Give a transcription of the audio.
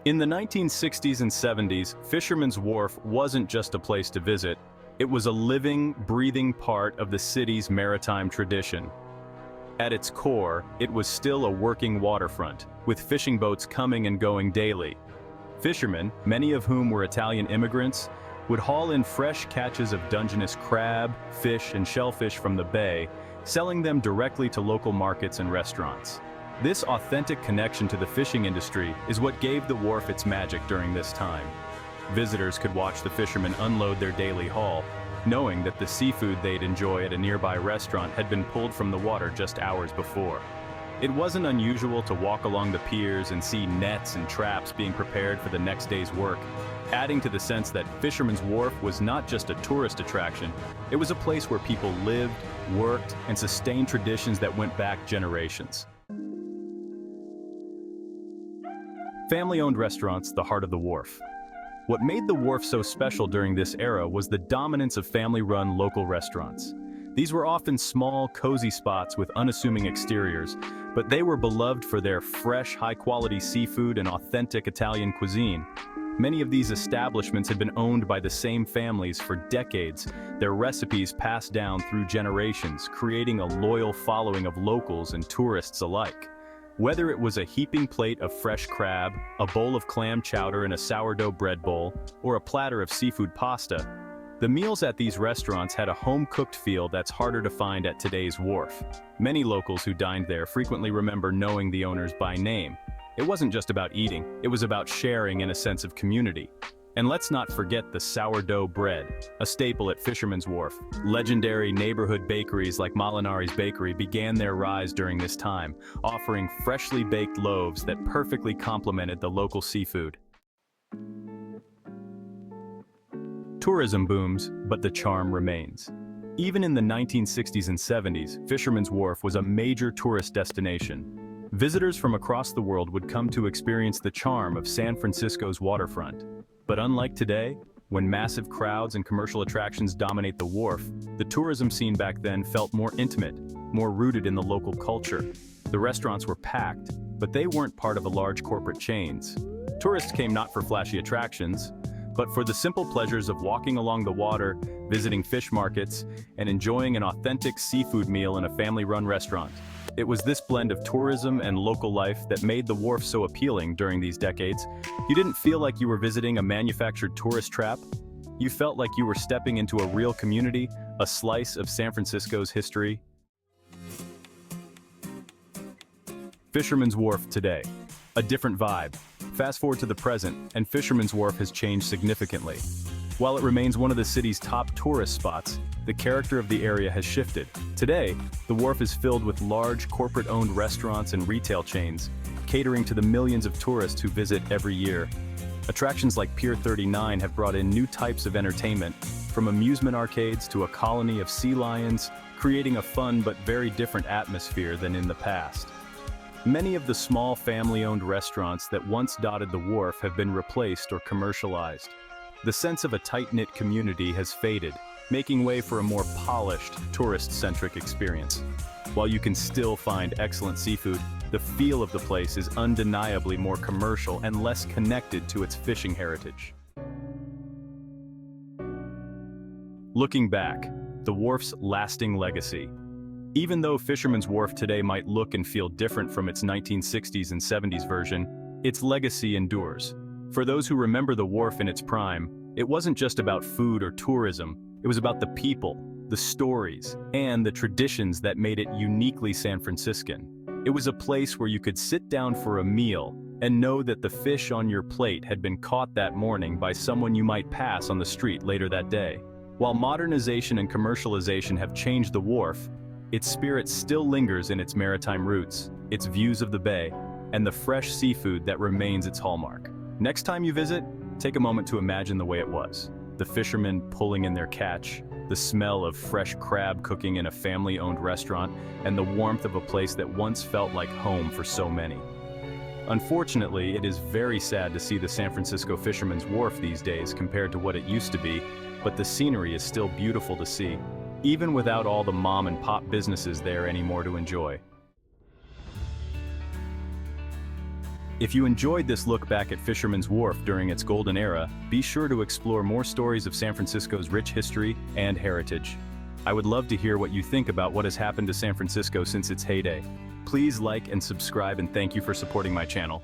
In the 1960s and 70s, Fisherman's Wharf wasn't just a place to visit, it was a living, breathing part of the city's maritime tradition. At its core, it was still a working waterfront, with fishing boats coming and going daily. Fishermen, many of whom were Italian immigrants, would haul in fresh catches of Dungeness crab, fish, and shellfish from the bay, selling them directly to local markets and restaurants. This authentic connection to the fishing industry is what gave the wharf its magic during this time. Visitors could watch the fishermen unload their daily haul, knowing that the seafood they'd enjoy at a nearby restaurant had been pulled from the water just hours before. It wasn't unusual to walk along the piers and see nets and traps being prepared for the next day's work, adding to the sense that Fisherman's Wharf was not just a tourist attraction, it was a place where people lived, worked, and sustained traditions that went back generations. Family-owned restaurants, the heart of the wharf. What made the wharf so special during this era was the dominance of family-run local restaurants. These were often small, cozy spots with unassuming exteriors, but they were beloved for their fresh, high-quality seafood and authentic Italian cuisine. Many of these establishments had been owned by the same families for decades, their recipes passed down through generations, creating a loyal following of locals and tourists alike. Whether it was a heaping plate of fresh crab, a bowl of clam chowder in a sourdough bread bowl, or a platter of seafood pasta, the meals at these restaurants had a home-cooked feel that's harder to find at today's wharf. Many locals who dined there frequently remember knowing the owners by name. It wasn't just about eating, it was about sharing and a sense of community. And let's not forget the sourdough bread, a staple at Fisherman's Wharf. Legendary neighborhood bakeries like Molinari's Bakery began their rise during this time, offering freshly baked loaves that perfectly complemented the local seafood. Tourism booms, but the charm remains. Even in the 1960s and 70s, Fisherman's Wharf was a major tourist destination. Visitors from across the world would come to experience the charm of San Francisco's waterfront. But unlike today, when massive crowds and commercial attractions dominate the wharf, the tourism scene back then felt more intimate, more rooted in the local culture. The restaurants were packed, but they weren't part of a large corporate chains. Tourists came not for flashy attractions, but for the simple pleasures of walking along the water, visiting fish markets, and enjoying an authentic seafood meal in a family-run restaurant. It was this blend of tourism and local life that made the wharf so appealing during these decades. You didn't feel like you were visiting a manufactured tourist trap. You felt like you were stepping into a real community, a slice of San Francisco's history. Fisherman's Wharf today. A different vibe. Fast forward to the present, and Fisherman's Wharf has changed significantly. While it remains one of the city's top tourist spots, the character of the area has shifted. Today, the wharf is filled with large, corporate-owned restaurants and retail chains, catering to the millions of tourists who visit every year. Attractions like Pier 39 have brought in new types of entertainment, from amusement arcades to a colony of sea lions, creating a fun but very different atmosphere than in the past. Many of the small family-owned restaurants that once dotted the wharf have been replaced or commercialized. The sense of a tight-knit community has faded, making way for a more polished, tourist-centric experience. While you can still find excellent seafood, the feel of the place is undeniably more commercial and less connected to its fishing heritage. Looking back, the wharf's lasting legacy. Even though Fisherman's Wharf today might look and feel different from its 1960s and 70s version, its legacy endures. For those who remember the wharf in its prime, it wasn't just about food or tourism, it was about the people, the stories, and the traditions that made it uniquely San Franciscan. It was a place where you could sit down for a meal and know that the fish on your plate had been caught that morning by someone you might pass on the street later that day. While modernization and commercialization have changed the wharf, its spirit still lingers in its maritime roots, its views of the bay, and the fresh seafood that remains its hallmark. Next time you visit, take a moment to imagine the way it was. The fishermen pulling in their catch, the smell of fresh crab cooking in a family-owned restaurant, and the warmth of a place that once felt like home for so many. Unfortunately, it is very sad to see the San Francisco Fisherman's Wharf these days compared to what it used to be, but the scenery is still beautiful to see, even without all the mom-and-pop businesses there anymore to enjoy. If you enjoyed this look back at Fisherman's Wharf during its golden era, be sure to explore more stories of San Francisco's rich history and heritage. I would love to hear what you think about what has happened to San Francisco since its heyday. Please like and subscribe, and thank you for supporting my channel.